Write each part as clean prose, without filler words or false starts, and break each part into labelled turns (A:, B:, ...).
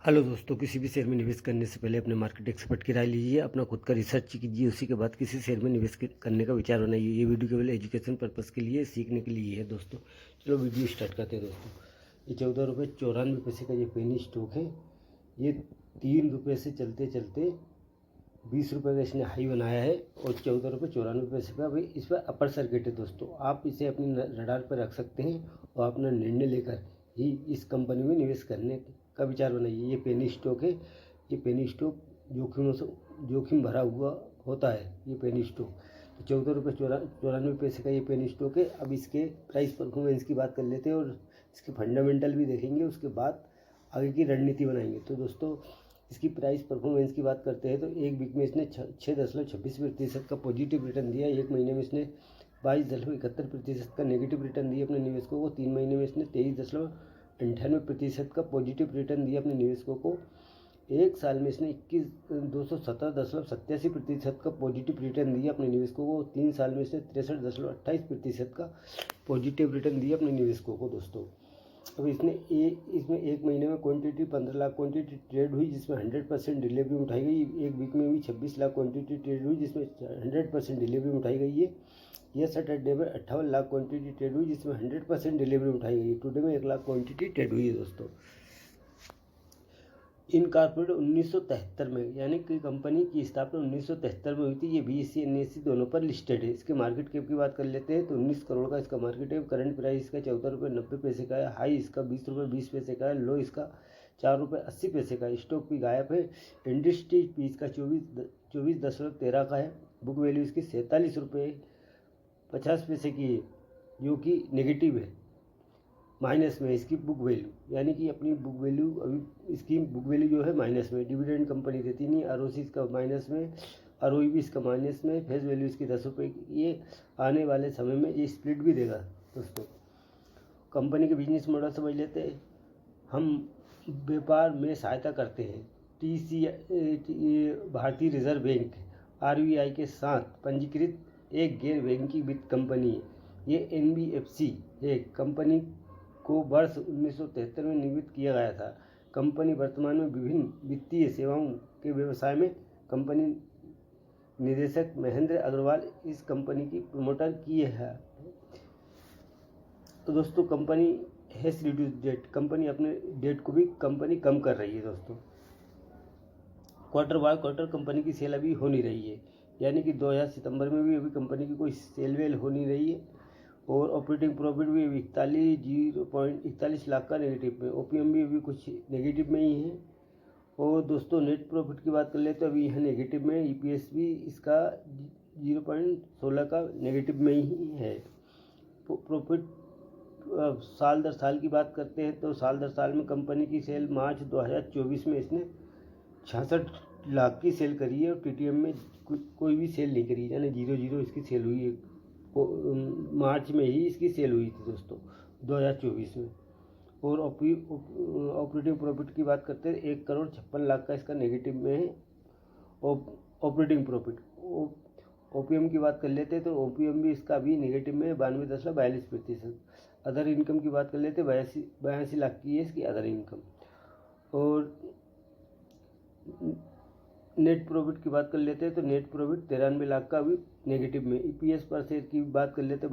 A: Hello दोस्तों, किसी भी शेयर में निवेश करने से पहले अपने मार्केट एक्सपर्ट की राय लीजिए, अपना खुद का रिसर्च कीजिए, उसी के बाद किसी शेयर में निवेश करने का विचार बनाइए। ये वीडियो केवल एजुकेशन पर्पज़ के लिए, सीखने के लिए है दोस्तों। चलो वीडियो स्टार्ट करते हैं दोस्तों। ये 14 रुपये 94 पैसे का ये पेनी स्टॉक है। ये 3 रुपये से चलते चलते 20 रुपये का इसने हाई बनाया है और 14 रुपये 94 पैसे का अभी इस पर अपर सर्किट है दोस्तों। आप इसे अपनी रडार पर रख सकते हैं और अपना निर्णय लेकर ही इस कंपनी में निवेश करने का विचार बनाइए। ये पेनी स्टॉक है। ये पेनी स्टॉक जोखिम भरा हुआ होता है। ये पेनी स्टॉक तो 14 रुपये 94 पैसे का ये पेनी स्टॉक है। अब इसके प्राइस परफॉर्मेंस की बात कर लेते हैं और इसके फंडामेंटल भी देखेंगे, उसके बाद आगे की रणनीति बनाएंगे। तो दोस्तों इसकी प्राइस परफॉर्मेंस की बात करते हैं तो एक वीक में इसने 6.26% का पॉजिटिव रिटर्न दिया। एक महीने में इसने 22.71% का नेगेटिव रिटर्न दिया अपने निवेशकों को। 3 महीने में इसने 23.98% का पॉजिटिव रिटर्न दिया अपने निवेशकों को। एक साल में इसने 217.87% का पॉजिटिव रिटर्न दिया अपने निवेशकों को। 3 साल में इसने 63.28% का पॉजिटिव रिटर्न दिया अपने निवेशकों को दोस्तों। अब इसमें एक महीने में क्वांटिटी 15 लाख क्वांटिटी ट्रेड हुई, जिसमें 100% डिलीवरी उठाई गई। एक वीक में भी 26 लाख क्वांटिटी ट्रेड हुई, जिसमें 100% डिलीवरी उठाई गई है। यह सैटरडे में 58 लाख क्वांटिटी ट्रेड हुई, जिसमें 100% डिलीवरी उठाई गई है। टुडे में 1 लाख क्वांटिटी ट्रेड हुई है दोस्तों। इनकॉर्पोरेट 1973 में, यानी कि कंपनी की स्थापना 1973 में हुई थी। ये BSE NSE दोनों पर लिस्टेड है। इसके मार्केट कैप की बात कर लेते हैं तो 19 करोड़ का इसका मार्केट है। करंट प्राइस इसका 14 रुपये 90 पैसे का है। हाई इसका 20 रुपये 20 पैसे का है। लो इसका 4 रुपये 80 पैसे का है। स्टॉक भी गायब है। इंडस्ट्री पी इसका 24.13 का है। बुक वैल्यू इसकी 47 रुपये 50 पैसे की है, जो कि नेगेटिव है, माइनस में इसकी बुक वैल्यू, यानी कि अपनी बुक वैल्यू अभी इसकी बुक वैल्यू जो है माइनस में। डिविडेंड कंपनी देती नहीं। ROC इसका माइनस में, ROE भी इसका माइनस में। फेस वैल्यू इसकी 10 रुपये की। ये आने वाले समय में ये स्प्लिट भी देगा दोस्तों। कंपनी के बिजनेस मॉडल समझ लेते हैं। हम व्यापार में सहायता करते हैं। भारतीय रिजर्व बैंक RBI के साथ पंजीकृत एक गैर बैंकिंग वित्त कंपनी है। ये NBFC है। कंपनी को वर्ष 1973 में निर्मित किया गया था। कंपनी वर्तमान में विभिन्न वित्तीय सेवाओं के व्यवसाय में कंपनी निदेशक महेंद्र अग्रवाल इस कंपनी की प्रमोटर की है। तो दोस्तों company has reduce debt, company अपने डेट को भी कंपनी कम कर रही है दोस्तों। क्वार्टर बाय क्वार्टर कंपनी की सेल अभी हो नहीं रही है, यानी कि 2000 सितंबर में भी अभी कंपनी की कोई सेल वेल हो नहीं रही है। और ऑपरेटिंग प्रॉफिट भी अभी 41 लाख का नेगेटिव में। OPM भी अभी कुछ नेगेटिव में ही है। और दोस्तों नेट प्रॉफिट की बात कर ले तो अभी यह नेगेटिव में। EPS भी इसका 0.16 का नेगेटिव में ही है। प्रॉफिट साल दर साल की बात करते हैं तो साल दर साल में कंपनी की सेल मार्च 2024 में इसने 66 लाख की सेल करी है और TTM में कोई भी सेल नहीं करी, यानी 0 इसकी सेल हुई है। मार्च में ही इसकी सेल हुई थी दोस्तों 2024 में। और ऑपरेटिंग प्रॉफिट की बात करते हैं 1,56,00,000 का इसका नेगेटिव में है ऑपरेटिंग प्रॉफिट। OPM की बात कर लेते हैं तो OPM भी इसका भी नेगेटिव में 92.42%। अदर इनकम की बात कर लेते हैं 82 लाख की है इसकी अदर इनकम। और नेट प्रॉफिट की बात कर लेते हैं तो नेट प्रॉफिट 93 लाख का भी नेगेटिव में। EPS पर शेयर की बात कर लेते हैं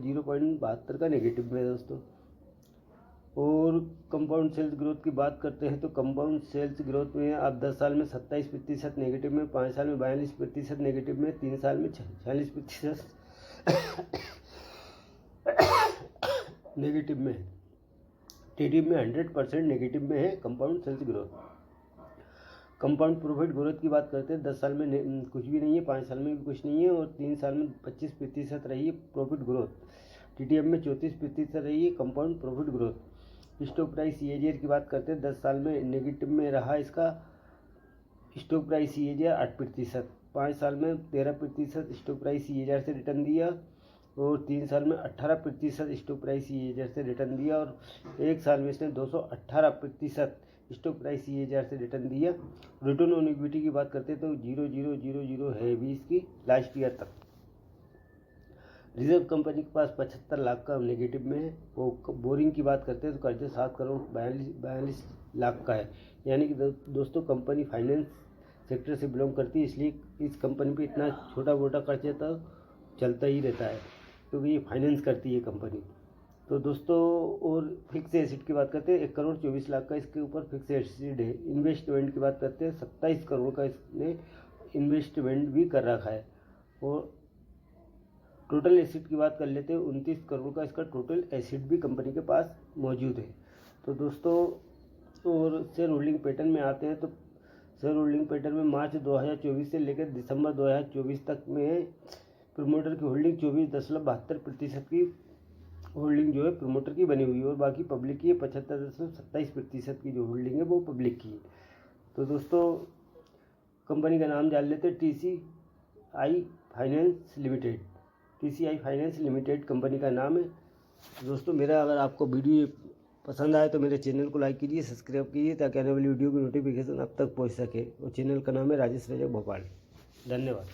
A: 0.72 का नेगेटिव में दोस्तों। और कंपाउंड सेल्स ग्रोथ की बात करते हैं तो कंपाउंड सेल्स ग्रोथ में आप 10 साल में 27% नेगेटिव में, 5 साल में 42% नेगेटिव में, 3 साल में 46% नेगेटिव में। TTM में 100% नेगेटिव में है compound sales growth. Compound profit growth की बात करते हैं 10 साल में कुछ भी नहीं है, 5 साल में भी कुछ नहीं है और 3 साल में 25% रही है प्रॉफिट ग्रोथ। TTM में 34% रही है compound profit growth. Stock price CAGR की बात करते हैं 10 साल में नेगेटिव में रहा इसका स्टॉक प्राइस CAGR 8%। 5 साल में 13% स्टॉक प्राइस CAGR से रिटर्न दिया और 3 साल में 18% स्टॉक प्राइस CAGR से रिटर्न दिया और 1 साल में इसने 218% स्टॉक प्राइस CAGR से रिटर्न दिया। रिटर्न ऑन इक्विटी की बात करते हैं तो 0.000 है भी इसकी लास्ट ईयर तक। रिजर्व कंपनी के पास 75 लाख का नेगेटिव में है। वो बोरिंग की बात करते हैं तो कर्ज 7 करोड़ 42 लाख का है, यानी कि दोस्तों कंपनी फाइनेंस सेक्टर से बिलोंग करती है, इसलिए इस कंपनी पे इतना छोटा मोटा खर्चा तो चलता ही रहता है, क्योंकि ये फाइनेंस करती है कंपनी। तो दोस्तों और फिक्स एसिड की बात करते हैं, 1,24,00,000 का इसके ऊपर फिक्स एसिड है। इन्वेस्टमेंट की बात करते हैं, 27 करोड़ का इसने इन्वेस्टमेंट भी कर रखा है। और टोटल एसिड की बात कर लेते हैं, 29 करोड़ का इसका टोटल एसिड भी कंपनी के पास मौजूद है। तो दोस्तों और शेयर होल्डिंग पैटर्न में आते हैं, तो शेयर होल्डिंग पैटर्न में मार्च 2024 से लेकर दिसंबर 2024 तक में प्रमोटर की होल्डिंग 24.72% की होल्डिंग जो है प्रमोटर की बनी हुई है, और बाकी पब्लिक की 75.27% की जो होल्डिंग है वो पब्लिक की है। तो दोस्तों कंपनी का नाम जान लेते हैं, TCI finance limited. TCI finance limited company का नाम है। दोस्तों मेरा अगर आपको वीडियो पसंद आए तो मेरे चैनल को लाइक कीजिए, सब्सक्राइब कीजिए, ताकि आने वाली वीडियो की नोटिफिकेशन आप तक पहुंच सके। और चैनल का नाम है राजेश रजक भोपाल। धन्यवाद।